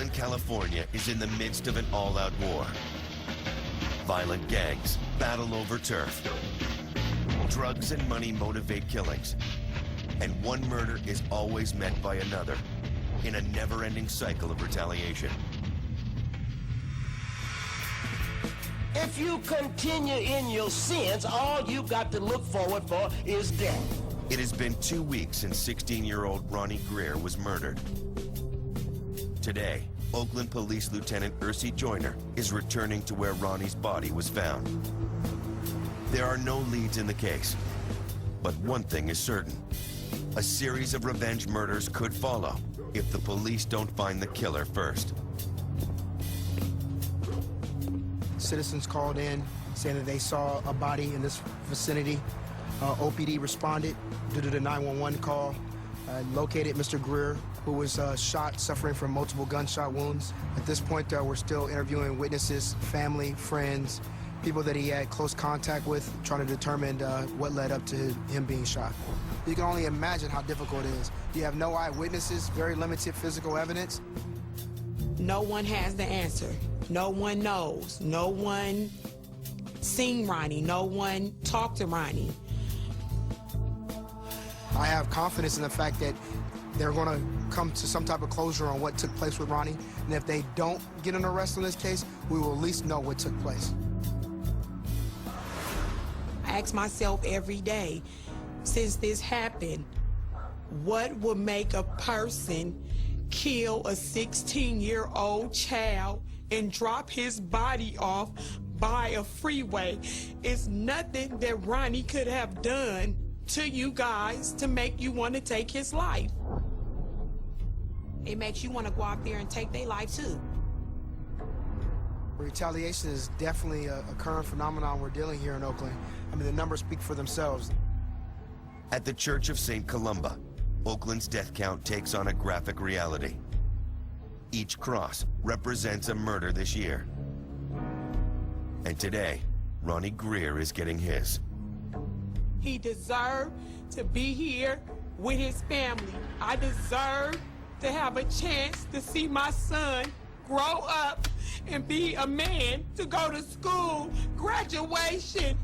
Oakland, California is in the midst of an all-out war. Violent gangs battle over turf. Drugs and money motivate killings. And one murder is always met by another in a never-ending cycle of retaliation. If you continue in your sins, all you got to look forward for is death. It has been 2 weeks since 16-year-old Ronnie Greer was murdered. Today, Oakland Police Lieutenant Ursi Joyner is returning to where Ronnie's body was found. There are no leads in the case, but one thing is certain. A series of revenge murders could follow if the police don't find the killer first. Citizens called in saying that they saw a body in this vicinity. OPD responded due to the 911 call, located Mr. Greer, who was shot, suffering from multiple gunshot wounds. At this point, we're still interviewing witnesses, family, friends, people that he had close contact with, trying to determine what led up to him being shot. You can only imagine how difficult it is. You have no eyewitnesses, very limited physical evidence. No one has the answer. No one knows. No one seen Ronnie. No one talked to Ronnie. I have confidence in the fact that they're going to come to some type of closure on what took place with Ronnie. And if they don't get an arrest on this case, we will at least know what took place. I ask myself every day, since this happened, what would make a person kill a 16-year-old child and drop his body off by a freeway? It's nothing that Ronnie could have done to you guys to make you want to take his life. It makes you want to go out there and take their life too. Retaliation is definitely a current phenomenon we're dealing here in Oakland. I mean, the numbers speak for themselves. At the Church of St. Columba, Oakland's death count takes on a graphic reality. Each cross represents a murder this year. And today, Ronnie Greer is getting his. He deserved to be here with his family. I deserve to have a chance to see my son grow up and be a man, to go to school, graduation.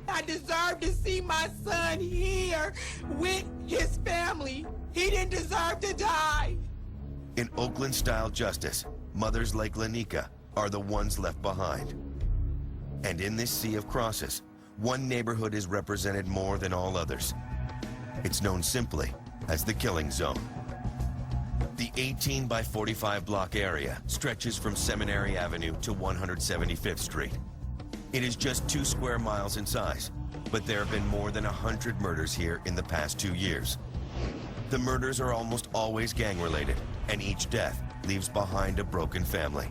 I deserve to see my son here with his family. He didn't deserve to die. In Oakland-style justice, mothers like Lanika are the ones left behind. And in this sea of crosses, one neighborhood is represented more than all others. It's known simply as the Killing Zone. The 18 by 45 block area stretches from Seminary Avenue to 175th Street. It is just 2 square miles in size, but there have been more than 100 murders here in the past 2 years. The murders are almost always gang-related, and each death leaves behind a broken family.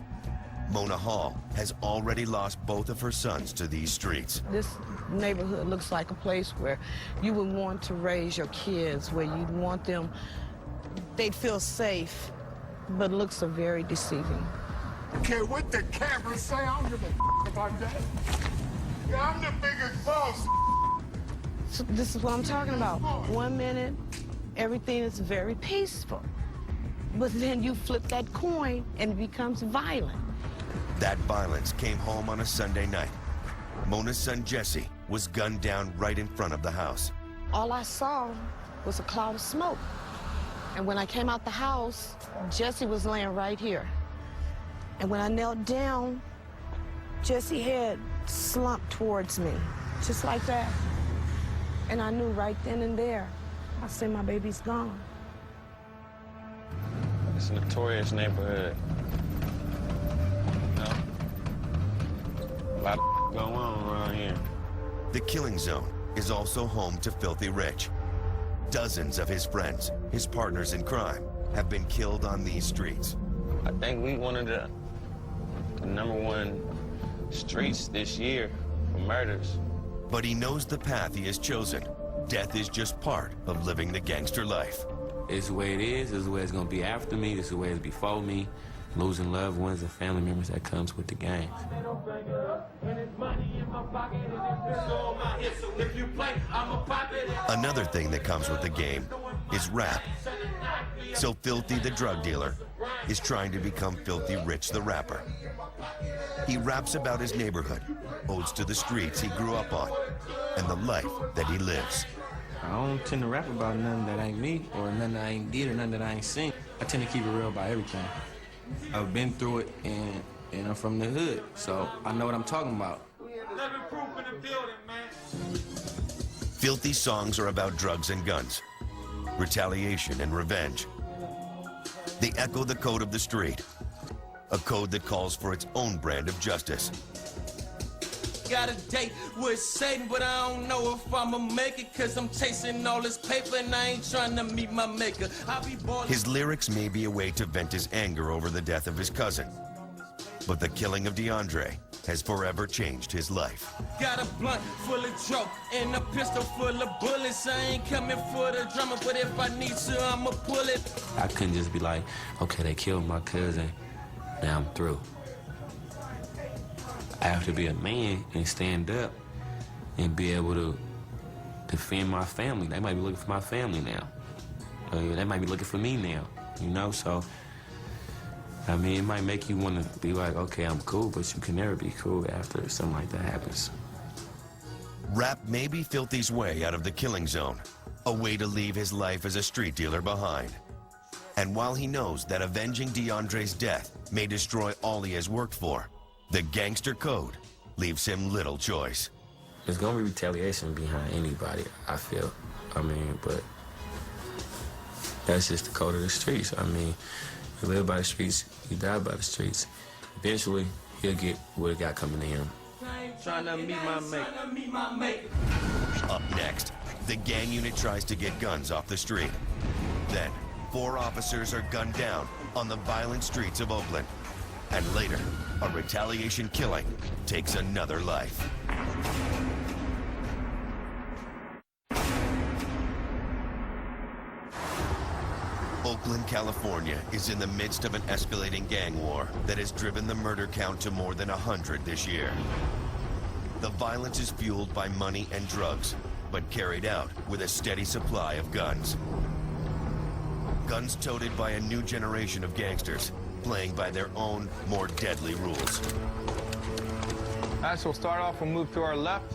Mona Hall has already lost both of her sons to these streets. This neighborhood looks like a place where you would want to raise your kids, where you'd want them, they'd feel safe, but looks are very deceiving. Okay, what the camera say? I don't give a about that. Yeah, I'm the biggest boss. So this is what I'm talking about. 1 minute, everything is very peaceful. But then you flip that coin and it becomes violent. That violence came home on a Sunday night. Mona's son Jesse was gunned down right in front of the house. All I saw was a cloud of smoke. And when I came out the house, Jesse was laying right here. And when I knelt down, Jesse's head slumped towards me, just like that. And I knew right then and there, I said, my baby's gone. It's a notorious neighborhood. You know? A lot of going on around here. The Killing Zone is also home to Filthy Rich. Dozens of his friends, his partners in crime, have been killed on these streets. I think we one of the #1 streets this year for murders. But he knows the path he has chosen. Death is just part of living the gangster life. It's the way it is. This is the way it's going to be after me. This is the way it's before me. Losing loved ones and family members, that comes with the game. Another thing that comes with the game is rap. So Filthy the drug dealer is trying to become Filthy Rich the rapper. He raps about his neighborhood, odes to the streets he grew up on, and the life that he lives. I don't tend to rap about nothing that ain't me, or nothing that I ain't did, or nothing that I ain't seen. I tend to keep it real about everything. I've been through it, and I'm from the hood, so I know what I'm talking about. Filthy songs are about drugs and guns, retaliation and revenge. They echo the code of the street, a code that calls for its own brand of justice. Got a date with Satan, but I don't know if I'ma make it, cause I'm chasing all this paper and I ain't trying to meet my maker. I'll be balling. His lyrics may be a way to vent his anger over the death of his cousin, but the killing of DeAndre has forever changed his life. Got a blunt full of joke and a pistol full of bullets. I ain't coming for the drama, but if I need to, I'ma pull it. I couldn't just be like, okay, they killed my cousin, now I'm through. I have to be a man and stand up and be able to defend my family. They might be looking for my family now. They might be looking for me now, you know? So, I mean, it might make you want to be like, okay, I'm cool, but you can never be cool after something like that happens. Rap may be Filthy's way out of the killing zone, a way to leave his life as a street dealer behind. And while he knows that avenging DeAndre's death may destroy all he has worked for, the gangster code leaves him little choice. There's gonna be retaliation behind anybody, I feel. I mean, but that's just the code of the streets. I mean, you live by the streets, you die by the streets. Eventually, he'll get what he got coming to him. Trying to meet my maker. Up next, the gang unit tries to get guns off the street. Then, 4 officers are gunned down on the violent streets of Oakland. And later, a retaliation killing takes another life. Oakland, California is in the midst of an escalating gang war that has driven the murder count to more than 100 this year. The violence is fueled by money and drugs, but carried out with a steady supply of guns. Guns toted by a new generation of gangsters, playing by their own, more deadly rules. All right, so we'll start off, we'll move to our left.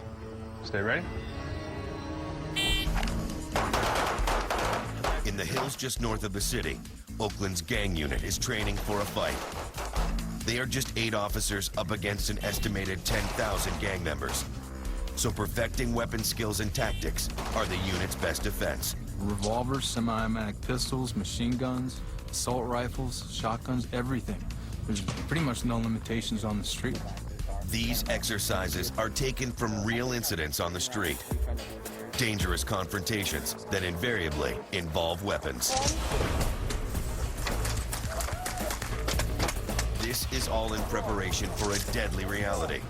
Stay ready. In the hills just north of the city, Oakland's gang unit is training for a fight. They are just 8 officers up against an estimated 10,000 gang members. So perfecting weapon skills and tactics are the unit's best defense. Revolvers, semi-automatic pistols, machine guns, assault rifles, shotguns, everything. There's pretty much no limitations on the street. These exercises are taken from real incidents on the street. Dangerous confrontations that invariably involve weapons. This is all in preparation for a deadly reality.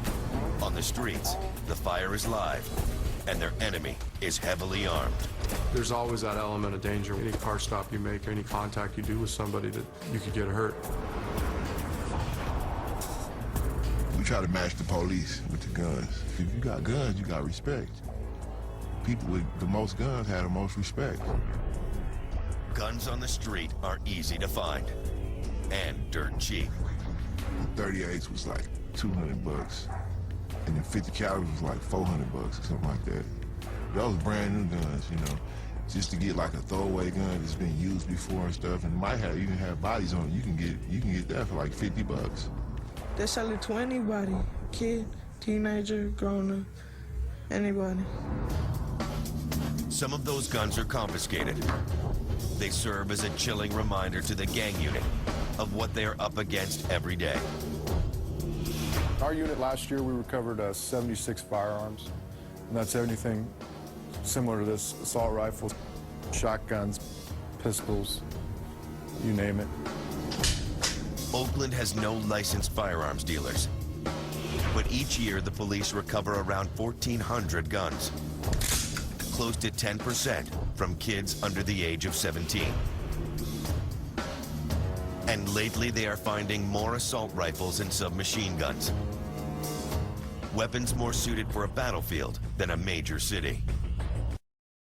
On the streets, the fire is live, and their enemy is heavily armed. There's always that element of danger. Any car stop you make, any contact you do with somebody, that you could get hurt. We try to match the police with the guns. If you got guns, you got respect. People with the most guns have the most respect. Guns on the street are easy to find and dirt cheap. 38s was like 200 bucks. And then 50 calibers was like 400 bucks or something like that. Those brand new guns, you know, just to get like a throwaway gun that's been used before and stuff, and might have even have bodies on it. You can get that for like 50 bucks. They sell it to anybody, kid, teenager, grown up, anybody. Some of those guns are confiscated. They serve as a chilling reminder to the gang unit of what they are up against every day. Our unit last year, we recovered 76 firearms, and that's everything similar to this: assault rifles, shotguns, pistols, you name it. Oakland has no licensed firearms dealers, but each year the police recover around 1,400 guns, close to 10% from kids under the age of 17. And lately they are finding more assault rifles and submachine guns. Weapons more suited for a battlefield than a major city.